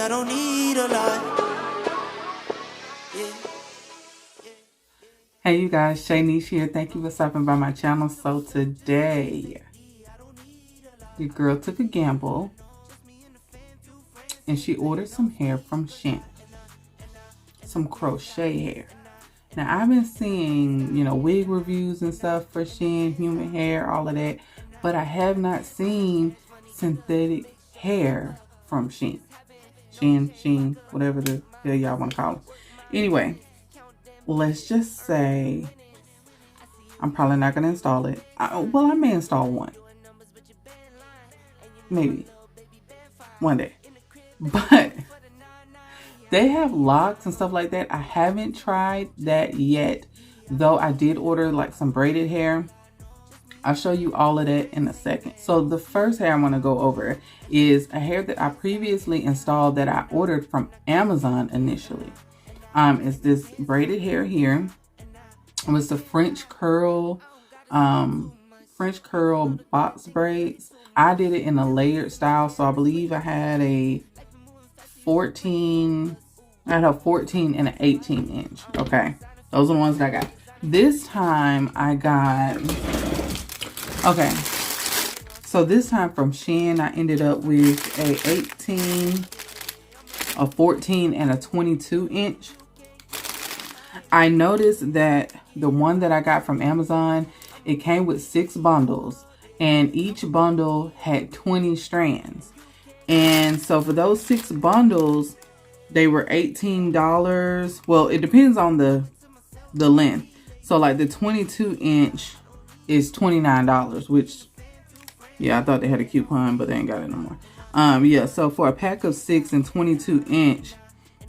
don't need a lot. Hey you guys, SHEIN here. Thank you for stopping by my channel. So today, your girl took a gamble and she ordered some hair from SHEIN. Some crochet hair. Now I've been seeing, wig reviews and stuff for SHEIN, human hair, all of that, but I have not seen synthetic hair from SHEIN. SHEIN, whatever the hell y'all want to call it. Anyway, let's just say I'm probably not going to install it. Well, I may install one. Maybe. One day. But they have locks and stuff like that. I haven't tried that yet. Though I did order like some braided hair. I'll show you all of that in a second. So the first hair I want to go over is a hair that I previously installed that I ordered from Amazon initially. It's this braided hair here. It was the French curl box braids. I did it in a layered style, so I believe I had a 14 and an 18 inch. Okay, those are the ones that I got. This time I got, okay, so this time from SHEIN I ended up with a 18, a 14, and a 22 inch. I noticed that the one that I got from Amazon, it came with 6 bundles and each bundle had 20 strands. And so for those 6 bundles, they were $18. Well, it depends on the length. So like the 22 inch is $29, which, yeah, I thought they had a coupon, but they ain't got it no more. Yeah, so for a pack of 6 and 22 inch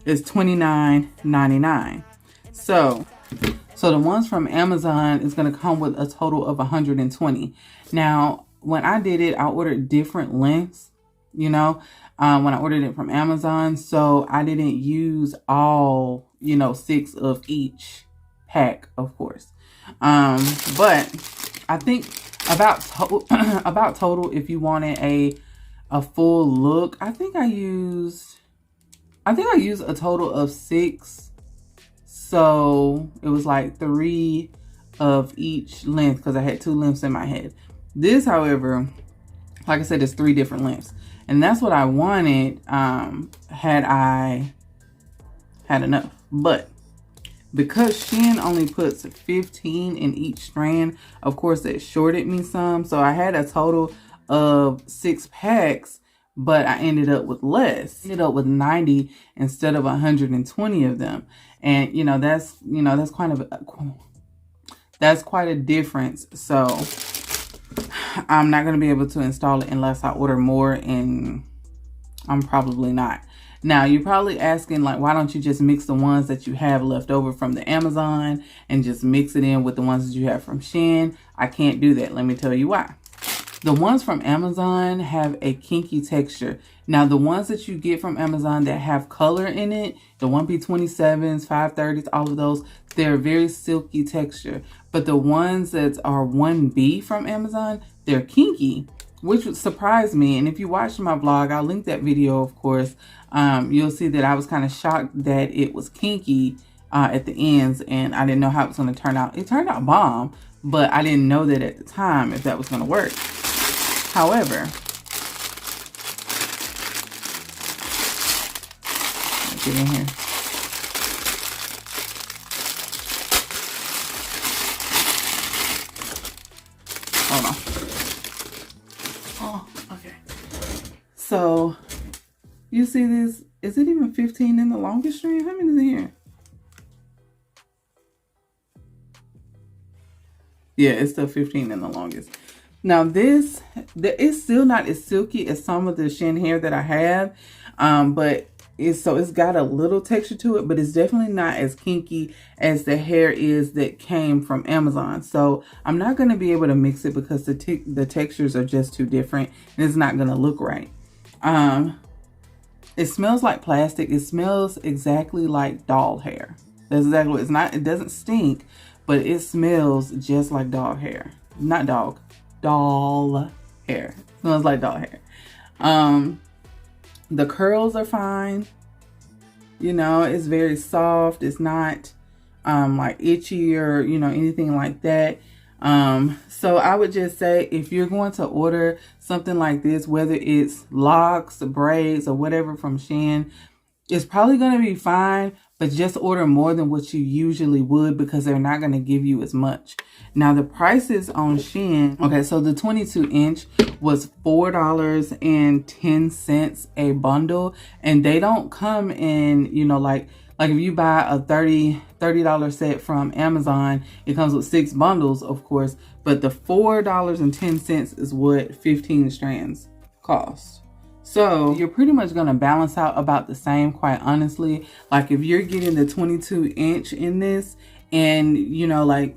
is $29.99. So the ones from Amazon is going to come with a total of 120. Now, when I did it, I ordered different lengths, when I ordered it from Amazon. So I didn't use all, 6 of each pack, of course. But I think about total, if you wanted a full look, I think I used a total of 6. So it was like 3 of each length because I had 2 lengths in my head. This, however, like I said, is 3 different lengths. And that's what I wanted had I had enough. But because SHEIN only puts 15 in each strand, of course, it shorted me some. So I had a total of 6 packs, but I ended up with less. Ended up with 90 instead of 120 of them. And that's quite a difference. So I'm not going to be able to install it unless I order more, and I'm probably not. Now you're probably asking, like, why don't you just mix the ones that you have left over from the Amazon and just mix it in with the ones that you have from SHEIN? I can't do that. Let me tell you why. The ones from Amazon have a kinky texture. Now, the ones that you get from Amazon that have color in it, the 1P27s, 530s, all of those, they're very silky texture. But the ones that are 1B from Amazon, they're kinky, which would surprise me. And if you watch my vlog, I'll link that video, of course. You'll see that I was kind of shocked that it was kinky at the ends, and I didn't know how it was going to turn out. It turned out bomb, but I didn't know that at the time if that was going to work. However, let's get in here. Hold on. Oh, okay. So, you see this? Is it even 15 in the longest strand? How many is in here? Yeah, it's still 15 in the longest. Now this, it's still not as silky as some of the SHEIN hair that I have, but it's got a little texture to it, but it's definitely not as kinky as the hair is that came from Amazon. So I'm not going to be able to mix it because the textures are just too different, and it's not going to look right. It smells like plastic. It smells exactly like doll hair. That's exactly what it's not. It doesn't stink, but it smells just like dog hair. Not dog. Doll hair. Smells like doll hair. The curls are fine. You know, it's very soft. It's not like itchy or, you know, anything like that. So I would just say, if you're going to order something like this, whether it's locks, braids, or whatever from SHEIN, it's probably going to be fine, but just order more than what you usually would, because they're not going to give you as much. Now, the prices on SHEIN, okay, so the 22-inch was $4.10 a bundle, and they don't come in, you know, like if you buy a $30 set from Amazon, it comes with 6 bundles, of course, but the $4.10 is what 15 strands cost. So you're pretty much going to balance out about the same, quite honestly. Like if you're getting the 22-inch in this, and you know, like,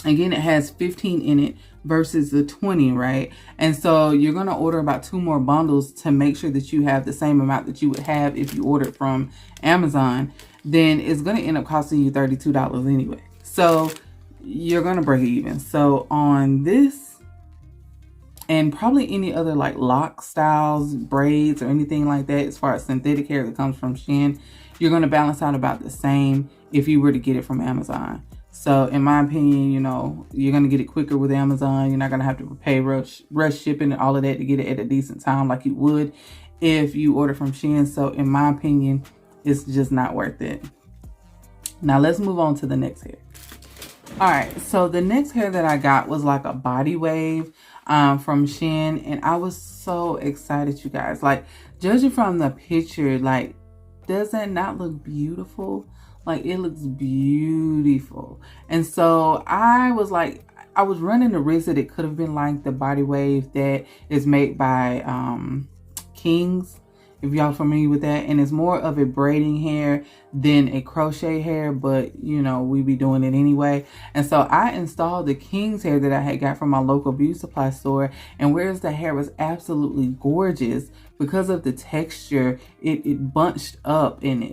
again, it has 15 in it versus the 20, right? And so you're going to order about 2 more bundles to make sure that you have the same amount that you would have if you ordered from Amazon. Then it's going to end up costing you $32 anyway. So you're going to break even. So on this, and probably any other like lock styles, braids, or anything like that, as far as synthetic hair that comes from SHEIN, you're going to balance out about the same if you were to get it from Amazon. So in my opinion, you know, you're going to get it quicker with Amazon. You're not going to have to pay rush shipping and all of that to get it at a decent time like you would if you order from SHEIN. So in my opinion, it's just not worth it. Now let's move on to the next hair. All right, so the next hair that I got was like a body wave from SHEIN, and I was so excited, you guys. Like, judging from the picture, like, does that not look beautiful? Like, it looks beautiful. And so I was like, I was running the risk that it could have been like the body wave that is made by Kings, if y'all familiar with that. And it's more of a braiding hair than a crochet hair, but you know, we be doing it anyway. And so I installed the Kings hair that I had got from my local beauty supply store, and whereas the hair was absolutely gorgeous, because of the texture, it bunched up, and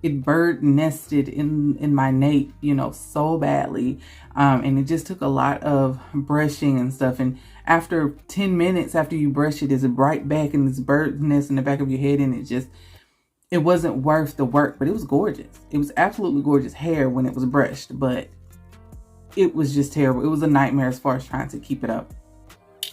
it bird nested in my nape, you know, so badly. And it just took a lot of brushing and stuff. And after 10 minutes after you brush it, it's right back in this bird nest in the back of your head. And it wasn't worth the work, but it was gorgeous. It was absolutely gorgeous hair when it was brushed, but it was just terrible. It was a nightmare as far as trying to keep it up.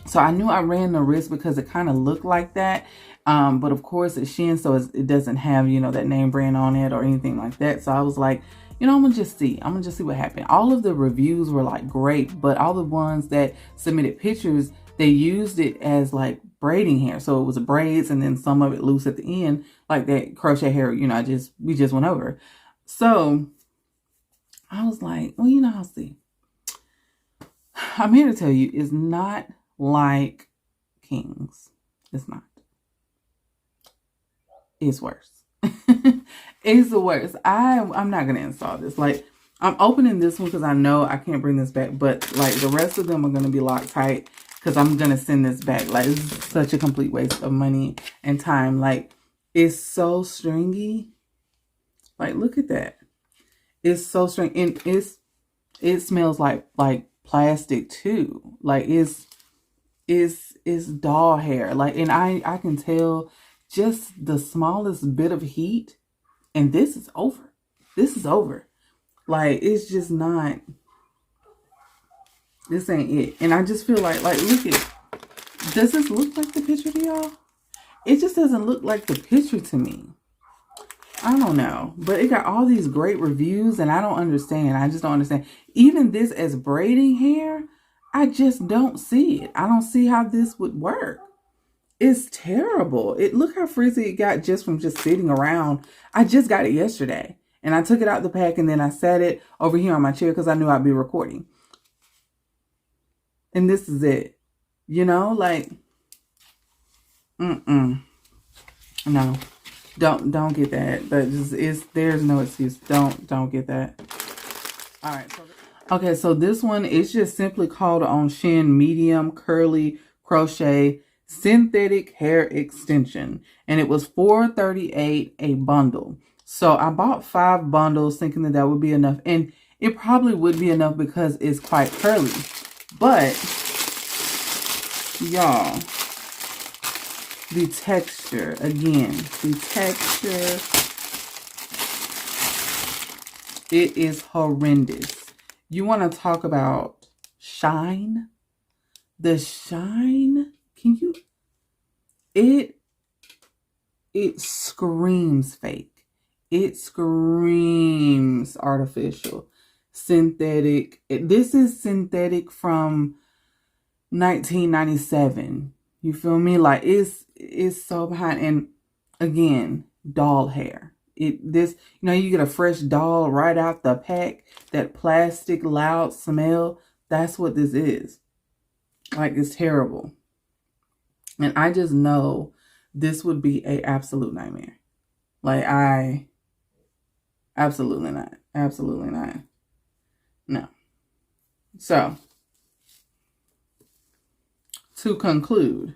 So I knew I ran the risk because it kind of looked like that. But of course it's SHEIN, so it doesn't have, you know, that name brand on it or anything like that. So I was like, you know, I'm gonna just see what happened. All of the reviews were like great, but all the ones that submitted pictures, they used it as like braiding hair. So it was braids and then some of it loose at the end, like that crochet hair, you know, we just went over. So I was like, well, you know, I'll see. I'm here to tell you, it's not like Kings. It's not. It's worse. It's the worst. I'm not going to install this. Like, I'm opening this one because I know I can't bring this back. But, like, the rest of them are going to be locked tight because I'm going to send this back. Like, this is such a complete waste of money and time. Like, it's so stringy. Like, look at that. It's so stringy. And it smells like plastic, too. Like, it's doll hair. Like, and I can tell just the smallest bit of heat, and this is over. This is over. Like, it's just not, this ain't it. And I just feel like look at, does this look like the picture to y'all? It just doesn't look like the picture to me. I don't know, but it got all these great reviews, and I don't understand. I just don't understand. Even this as braiding hair, I just don't see it. I don't see how this would work. It's terrible. Look how frizzy it got just from just sitting around. I just got it yesterday, and I took it out the pack, and then I sat it over here on my chair because I knew I'd be recording. And this is it. You know, like, no, don't get that. That just there's no excuse. Don't get that. All right. Okay, so this one is just simply called on SHEIN medium curly crochet synthetic hair extension, and it was $4.38 a bundle. So I bought 5 bundles thinking that would be enough, and it probably would be enough because it's quite curly. But y'all, the texture, again, the texture, it is horrendous. You want to talk about shine? The shine, can you, it screams fake. It screams artificial, synthetic. This is synthetic from 1997. You feel me? Like it's so behind. And again, doll hair. This, you know, you get a fresh doll right out the pack. That plastic loud smell. That's what this is. Like, it's terrible. And I just know this would be a absolute nightmare. Like, absolutely not. Absolutely not. No. So, to conclude,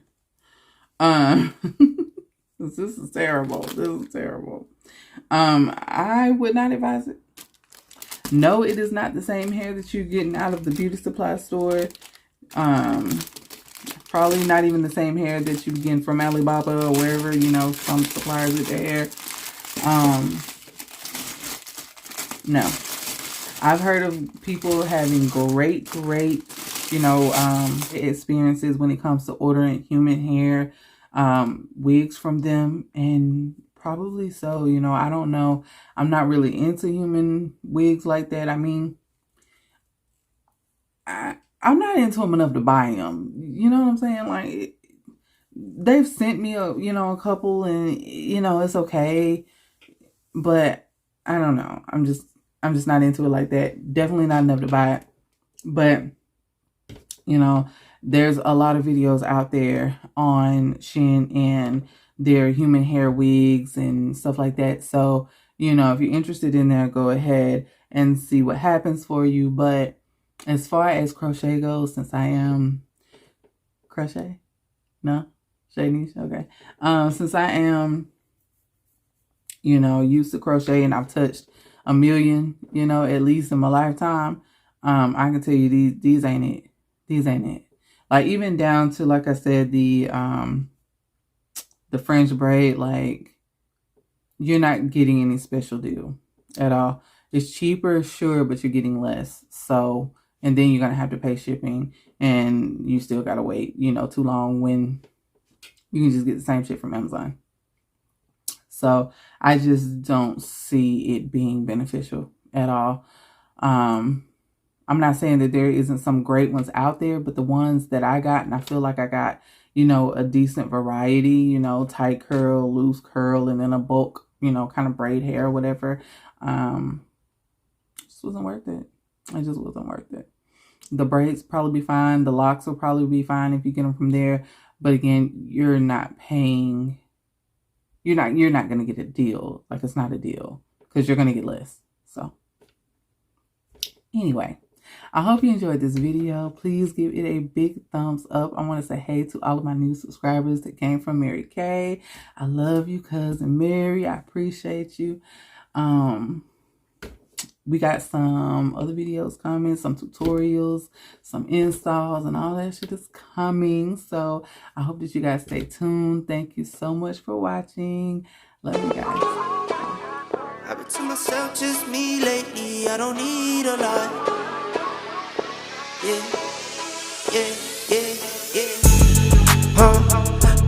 this is terrible. This is terrible. I would not advise it. No, it is not the same hair that you're getting out of the beauty supply store. Probably not even the same hair that you get from Alibaba or wherever, you know, some suppliers with their hair. No. I've heard of people having great, you know, experiences when it comes to ordering human hair, wigs from them, and probably so, you know, I don't know. I'm not really into human wigs like that. I mean, I'm not into them enough to buy them. You know what I'm saying? Like, they've sent me a couple, and you know, it's okay, but I don't know. I'm just not into it like that. Definitely not enough to buy it. But you know, there's a lot of videos out there on SHEIN and their human hair wigs and stuff like that. So, you know, if you're interested in there, go ahead and see what happens for you. But as far as crochet goes, since I am crochet, no, Shanice, okay. Since I am, you know, used to crochet and I've touched a million, you know, at least in my lifetime, I can tell you these ain't it. These ain't it. Like, even down to, like I said, the French braid, like, you're not getting any special deal at all. It's cheaper, sure, but you're getting less. So, and then you're going to have to pay shipping, and you still got to wait, you know, too long when you can just get the same shit from Amazon. So, I just don't see it being beneficial at all. I'm not saying that there isn't some great ones out there, but the ones that I got, and I feel like I got, you know, a decent variety, you know, tight curl, loose curl, and then a bulk, you know, kind of braid hair or whatever. Just wasn't worth it. It just wasn't worth it. The braids probably be fine. The locks will probably be fine if you get them from there. But again, you're not paying, you're not going to get a deal. Like, it's not a deal because you're going to get less. So anyway, I hope you enjoyed this video. Please give it a big thumbs up. I want to say hey to all of my new subscribers that came from Mary Kay. I love you, cousin Mary. I appreciate you. We got some other videos coming, some tutorials, some installs, and all that shit is coming. So I hope that you guys stay tuned. Thank you so much for watching. Love you guys. I've been to myself, just me lately. I don't need a lot.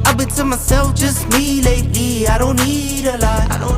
I've been to myself, just me lately. I don't need a lot.